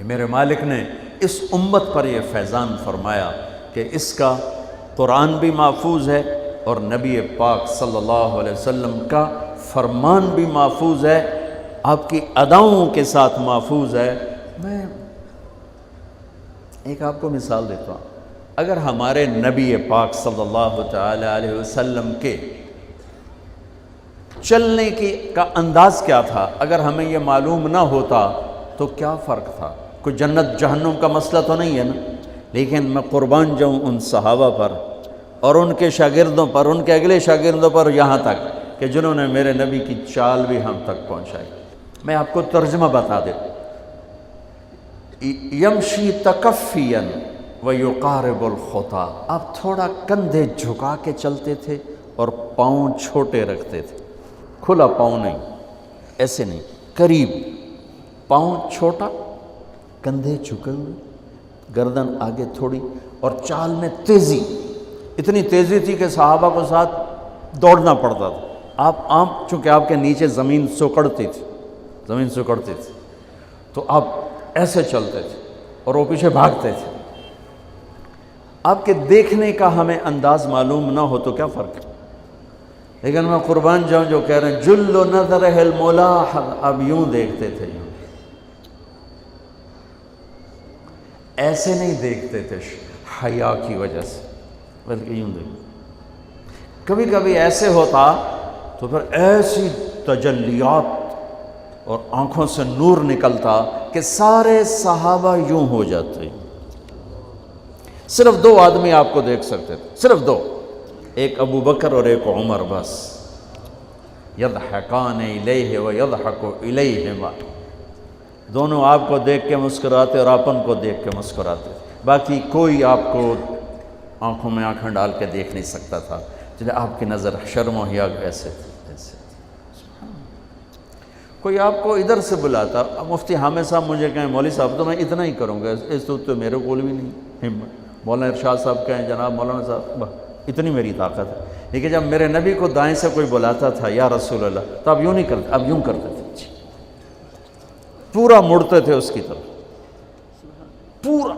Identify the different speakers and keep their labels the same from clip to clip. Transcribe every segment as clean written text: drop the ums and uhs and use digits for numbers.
Speaker 1: کہ میرے مالک نے اس امت پر یہ فیضان فرمایا کہ اس کا قرآن بھی محفوظ ہے اور نبی پاک صلی اللہ علیہ وسلم کا فرمان بھی محفوظ ہے، آپ کی اداؤں کے ساتھ محفوظ ہے۔ میں ایک آپ کو مثال دیتا ہوں، اگر ہمارے نبی پاک صلی اللہ تعالی علیہ وسلم کے چلنے کا انداز کیا تھا، اگر ہمیں یہ معلوم نہ ہوتا تو کیا فرق تھا؟ کوئی جنت جہنم کا مسئلہ تو نہیں ہے نا، لیکن میں قربان جاؤں ان صحابہ پر اور ان کے شاگردوں پر، ان کے اگلے شاگردوں پر، یہاں تک کہ جنہوں نے میرے نبی کی چال بھی ہم تک پہنچائی۔ میں آپ کو ترجمہ بتا دوں، یمشی تکفیا ویقارب الخطا، آپ تھوڑا کندھے جھکا کے چلتے تھے اور پاؤں چھوٹے رکھتے تھے، کھلا پاؤں نہیں، ایسے نہیں، قریب، پاؤں چھوٹا، کندھے جھکے ہوئے، گردن آگے تھوڑی، اور چال میں تیزی، اتنی تیزی تھی کہ صحابہ کو ساتھ دوڑنا پڑتا تھا۔ آپ عام، چونکہ آپ کے نیچے زمین سکڑتی تھی، تو آپ ایسے چلتے تھے اور وہ پیچھے بھاگتے تھے۔ آپ کے دیکھنے کا ہمیں انداز معلوم نہ ہو تو کیا فرق ہے؟ لیکن میں قربان جاؤں جو کہہ رہے ہیں جل نظرہ الملاحظ، اب یوں دیکھتے تھے، یوں ایسے نہیں دیکھتے تھے حیا کی وجہ سے، بلکہ یوں دیکھتے۔ کبھی کبھی ایسے ہوتا تو پھر ایسی تجلیات اور آنکھوں سے نور نکلتا کہ سارے صحابہ یوں ہو جاتے۔ صرف دو آدمی آپ کو دیکھ سکتے تھے، صرف دو، ایک ابو بکر اور ایک عمر، بس۔ یضحکان الیہ ویضحک الیہما، دونوں آپ کو دیکھ کے مسکراتے اور آپ ان کو دیکھ کے مسکراتے، باقی کوئی آپ کو آنکھوں میں آنکھیں ڈال کے دیکھ نہیں سکتا تھا، چلے آپ کی نظر شرم و حیا ایسے تھی، ایسے تھی۔ کوئی آپ کو ادھر سے بلاتا، مفتی حامد صاحب مجھے کہیں مولوی صاحب تو میں اتنا ہی کروں گا، اس تو میرے کول بھی نہیں ہمت۔ مولانا ارشاد صاحب کہیں جناب مولانا صاحب، اتنی میری طاقت ہے۔ لیکن جب میرے نبی کو دائیں سے کوئی بلاتا تھا یا رسول اللہ، تو اب یوں نہیں کرتے، اب یوں کرتے تھے، پورا مڑتے تھے اس کی طرف، پورا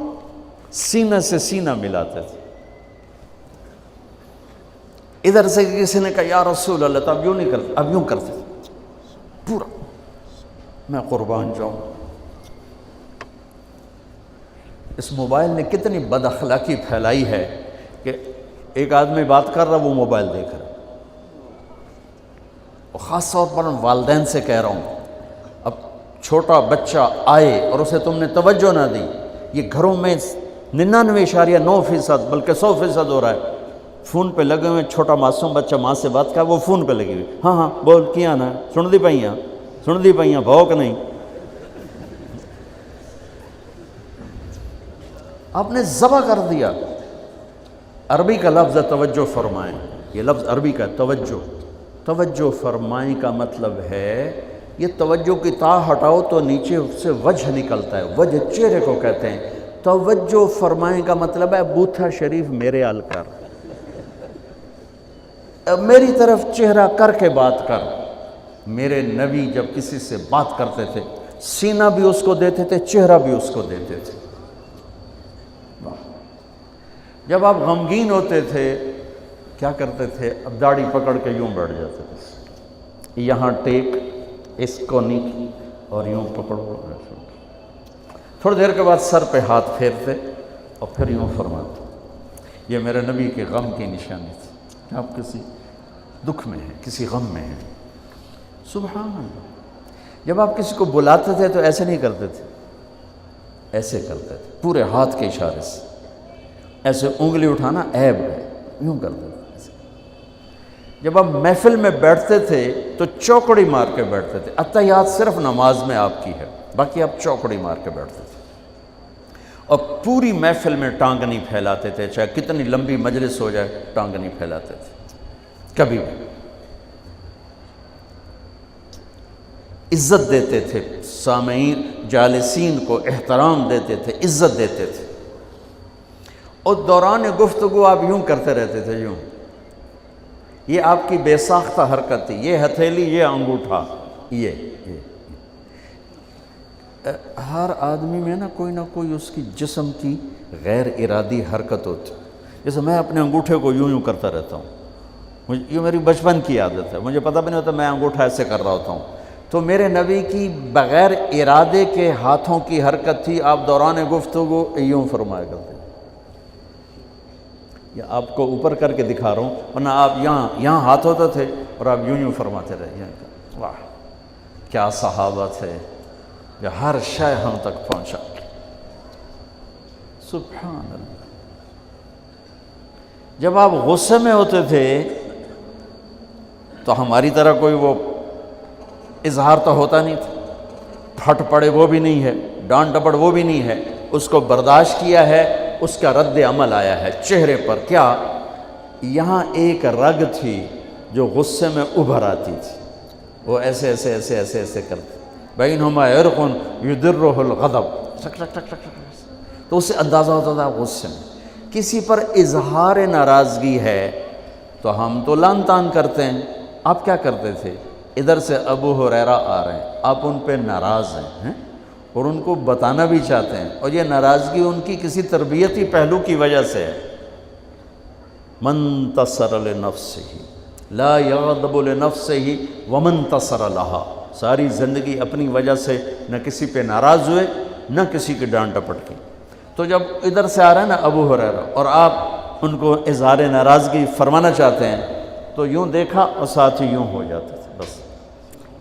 Speaker 1: سینہ سے سینہ ملاتے تھے۔ ادھر سے کسی نے کہا یا رسول اللہ، تو اب یوں نہیں کرتے، اب یوں کرتے تھے پورا۔ میں قربان جاؤں، اس موبائل نے کتنی بد اخلاقی پھیلائی ہے کہ ایک آدمی بات کر رہا، وہ موبائل دیکھ رہا۔ اور خاص طور پر والدین سے کہہ رہا ہوں، اب چھوٹا بچہ آئے اور اسے تم نے توجہ نہ دی، یہ گھروں میں 99.9% بلکہ 100% ہو رہا ہے، فون پہ لگے ہوئے، چھوٹا معصوم بچہ ماں سے بات کر، وہ فون پہ لگی ہوئی، ہاں ہاں بول کیا نا، سن دی پئیاں بھوک نہیں۔ آپ نے ذبح کر دیا۔ عربی کا لفظ ہے توجہ فرمائیں، یہ لفظ عربی کا توجہ فرمائیں کا مطلب ہے، یہ توجہ کی تا ہٹاؤ تو نیچے سے وجہ نکلتا ہے، وجہ چہرے کو کہتے ہیں۔ توجہ فرمائیں کا مطلب ہے بوتھا شریف میرے آل کر، میری طرف چہرہ کر کے بات کر۔ میرے نبی جب کسی سے بات کرتے تھے، سینہ بھی اس کو دیتے تھے، چہرہ بھی اس کو دیتے تھے۔ جب آپ غمگین ہوتے تھے کیا کرتے تھے؟ اب داڑھی پکڑ کے یوں بیٹھ جاتے تھے، یہاں ٹیک، اس کو نیچے اور یوں پکڑو، تھوڑی دیر کے بعد سر پہ ہاتھ پھیرتے اور پھر یوں فرماتے۔ یہ میرے نبی کے غم کی نشانی تھی کہ آپ کسی دکھ میں ہیں، کسی غم میں ہیں۔ سبحان اللہ۔ جب آپ کسی کو بلاتے تھے تو ایسے نہیں کرتے تھے، ایسے کرتے تھے، پورے ہاتھ کے اشارے سے، ایسے انگلی اٹھانا عیب ہے، یوں کرتے تھے۔ جب آپ محفل میں بیٹھتے تھے تو چوکڑی مار کے بیٹھتے تھے، اتحیات صرف نماز میں آپ کی ہے، باقی آپ چوکڑی مار کے بیٹھتے تھے، اور پوری محفل میں ٹانگ نہیں پھیلاتے تھے، چاہے کتنی لمبی مجلس ہو جائے ٹانگ نہیں پھیلاتے تھے کبھی بھی۔ عزت دیتے تھے، سامعین جالسین کو احترام دیتے تھے، عزت دیتے تھے، اور دوران گفتگو آپ یوں کرتے رہتے تھے، یوں۔ یہ آپ کی بے ساختہ حرکت تھی، یہ ہتھیلی، یہ انگوٹھا، یہ ہر آدمی میں نا کوئی اس کی جسم کی غیر ارادی حرکت ہوتی. جیسے میں اپنے انگوٹھے کو یوں کرتا رہتا ہوں، یہ میری بچپن کی عادت ہے، مجھے پتہ بھی نہیں ہوتا میں انگوٹھا ایسے کر رہا ہوتا ہوں. تو میرے نبی کی بغیر ارادے کے ہاتھوں کی حرکت تھی. آپ دوران گفتگو یوں فرمایا کرتے. یا آپ کو اوپر کر کے دکھا رہا ہوں، ورنہ آپ یہاں ہاتھ ہوتے تھے اور آپ یوں فرماتے رہے. واہ کیا صحابہ تھے، کہ ہر شے ہم تک پہنچا. سبحان اللہ. جب آپ غصے میں ہوتے تھے تو ہماری طرح کوئی وہ اظہار تو ہوتا نہیں تھا. پھٹ پڑے وہ بھی نہیں ہے، ڈانٹ ڈپٹ وہ بھی نہیں ہے. اس کو برداشت کیا ہے، اس کا رد عمل آیا ہے چہرے پر. کیا یہاں ایک رگ تھی جو غصے میں ابھر آتی تھی، وہ ایسے ایسے ایسے ایسے ایسے کرتے. بینہما عرق یدرہ الغضب، تو اس سے اندازہ ہوتا تھا غصے میں. کسی پر اظہار ناراضگی ہے تو ہم تو لان تان کرتے ہیں. آپ کیا کرتے تھے؟ ادھر سے ابو ہریرہ آ رہے ہیں، آپ ان پہ ناراض ہیں اور ان کو بتانا بھی چاہتے ہیں، اور یہ ناراضگی ان کی کسی تربیتی پہلو کی وجہ سے ہے. من تصر لنفسہ لا یغضب لنفسہ ومن تصر لہا. ساری زندگی اپنی وجہ سے نہ کسی پہ ناراض ہوئے نہ کسی کی ڈانٹ ڈپٹ کی. تو جب ادھر سے آ رہا ہے نا ابو ہریرہ اور آپ ان کو اظہار ناراضگی فرمانا چاہتے ہیں تو یوں دیکھا اور ساتھ ہی یوں ہو جاتے تھے. بس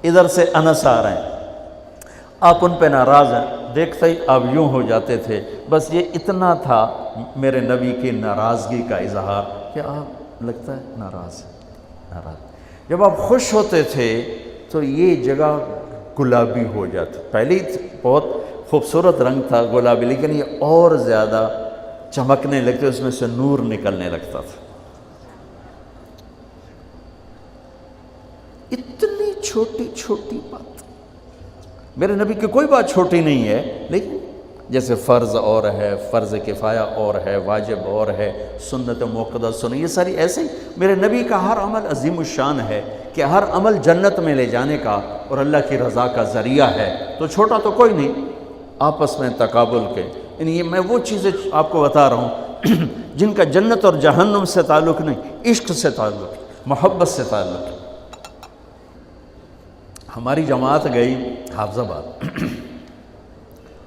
Speaker 1: ادھر سے انس آ رہے ہیں، آپ ان پہ ناراض ہیں، دیکھتے ہی آپ یوں ہو جاتے تھے. بس یہ اتنا تھا میرے نبی کی ناراضگی کا اظہار کہ آپ لگتا ہے ناراض ہیں. ناراض. جب آپ خوش ہوتے تھے تو یہ جگہ گلابی ہو جاتی. پہلے بہت خوبصورت رنگ تھا گلابی، لیکن یہ اور زیادہ چمکنے لگتے، اس میں سے نور نکلنے لگتا تھا. اتنی چھوٹی چھوٹی بات. میرے نبی کی کوئی بات چھوٹی نہیں ہے، لیکن جیسے فرض اور ہے، فرض کفایہ اور ہے، واجب اور ہے، سنت موقدہ سنت، یہ ساری ایسے ہی. میرے نبی کا ہر عمل عظیم الشان ہے کہ ہر عمل جنت میں لے جانے کا اور اللہ کی رضا کا ذریعہ ہے. تو چھوٹا تو کوئی نہیں. آپس میں تقابل کے، یعنی یہ میں وہ چیزیں آپ کو بتا رہا ہوں جن کا جنت اور جہنم سے تعلق نہیں، عشق سے تعلق، محبت سے تعلق. ہماری جماعت گئی حافظ آباد،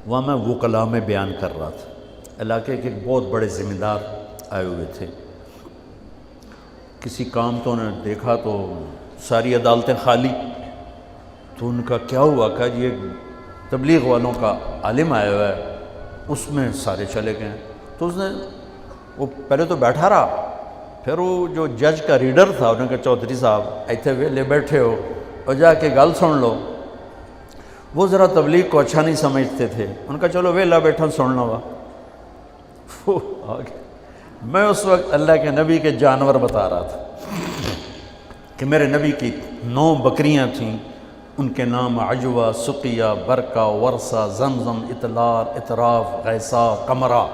Speaker 1: وہاں میں وکلاء میں بیان کر رہا تھا. علاقے کے ایک بہت بڑے ذمہ دار آئے ہوئے تھے. کسی کام تو انہیں دیکھا تو ساری عدالتیں خالی. تو ان کا کیا ہوا کہ یہ تبلیغ والوں کا عالم آیا ہوا ہے، اس میں سارے چلے گئے. تو اس نے وہ پہلے تو بیٹھا رہا، پھر وہ جو جج کا ریڈر تھا انہوں نے کہا چودھری صاحب ایتھے ویلے بیٹھے ہو اور جا کے گل سن لو. وہ ذرا تبلیغ کو اچھا نہیں سمجھتے تھے. ان کا چلو ویلا بیٹھا سن لو. وہ آگے میں اس وقت اللہ کے نبی کے جانور بتا رہا تھا کہ میرے نبی کی 9 بکریاں تھیں، ان کے نام عجوہ، سقیہ، برکہ، ورثہ، زمزم، اطلال، اطراف، غیثہ، قمرہ.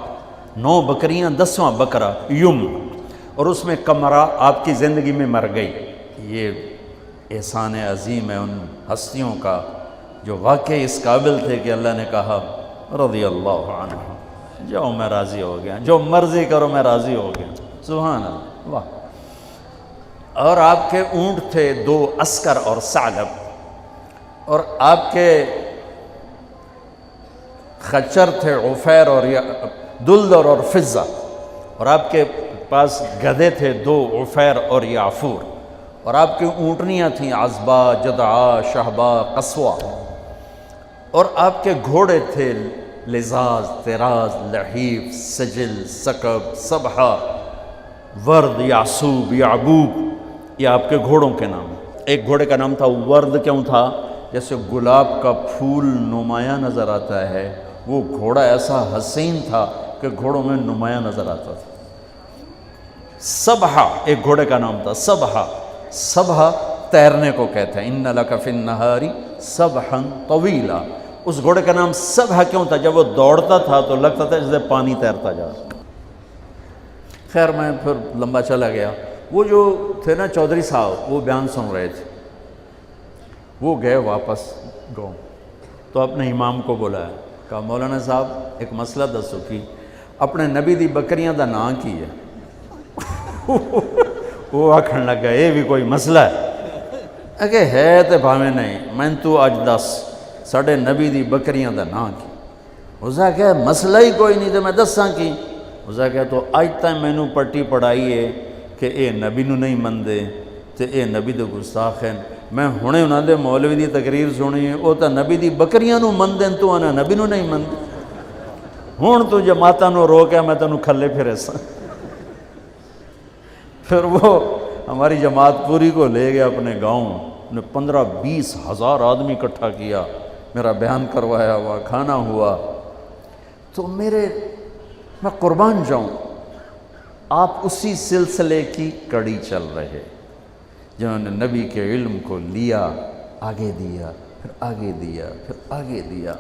Speaker 1: 9 بکریاں، 10واں بکرا یم، اور اس میں قمرہ آپ کی زندگی میں مر گئی. یہ احسان عظیم ہے ان ہستیوں کا جو واقعی اس قابل تھے کہ اللہ نے کہا رضی اللہ عنہ، جاؤ میں راضی ہو گیا، جو مرضی کرو میں راضی ہو گیا. سبحان اللہ. واہ. اور آپ کے اونٹ تھے 2 عسکر اور ثعلب، اور آپ کے خچر تھے عفیر اور دلدر اور فضہ، اور آپ کے پاس گدھے تھے 2 عفیر اور یعفور، اور آپ کی اونٹنیاں تھیں عذبہ، جدعا، شہبہ، قصوہ، اور آپ کے گھوڑے تھے لزاز، طراز، لحیف، سجل، سکب، سبحہ، ورد، یعصوب، یعبوب. یہ آپ کے گھوڑوں کے نام. ایک گھوڑے کا نام تھا ورد. کیوں تھا؟ جیسے گلاب کا پھول نمایاں نظر آتا ہے، وہ گھوڑا ایسا حسین تھا کہ گھوڑوں میں نمایاں نظر آتا تھا. سبحہ ایک گھوڑے کا نام تھا. سبحہ، سبحہ تیرنے کو کہتے ہیں. ان لک فی النہار سبحا طویلا. اس گھوڑے کا نام سبحہ کیوں تھا؟ جب وہ دوڑتا تھا تو لگتا تھا جیسے پانی تیرتا جا رہا. خیر میں پھر لمبا چلا گیا. وہ جو تھے نا چودھری صاحب، وہ بیان سن رہے تھے. وہ گئے واپس گاؤں. تو اپنے امام کو بلایا، کہا مولانا صاحب ایک مسئلہ دسو کی اپنے نبی دی بکریاں دا نام کی ہے؟ وہ آکھن لگا یہ بھی کوئی مسئلہ ہے کہ ہے تے بھاویں نہیں، میں تو اج دس ساڑھے نبی دی بکریاں دا نام کی؟ اسا کہا مسئلہ ہی کوئی نہیں تے میں دساں کی؟ اسا کہا تو اج تک میں نو پٹی پڑھائی ہے کہ اے نبی نو نہیں مندے تے اے نبی دے گستاخ ہیں، میں ہونے انہاں دے مولوی دی تقریر سنی ہے او تا نبی دی بکریاں نو مندیں تو آنا نبی نو نہیں مندے، ہون تو جماعتاں نو روکیا میں تنو کھلے پھرے سا۔ پھر وہ ہماری جماعت پوری کو لے گیا اپنے گاؤں، نے 15-20 ہزار آدمی اکٹھا کیا، میرا بیان کروایا ہوا، کھانا ہوا۔ تو میں قربان جاؤں، آپ اسی سلسلے کی کڑی چل رہے جنہوں نے نبی کے علم کو لیا، آگے دیا، پھر آگے دیا، پھر آگے دیا۔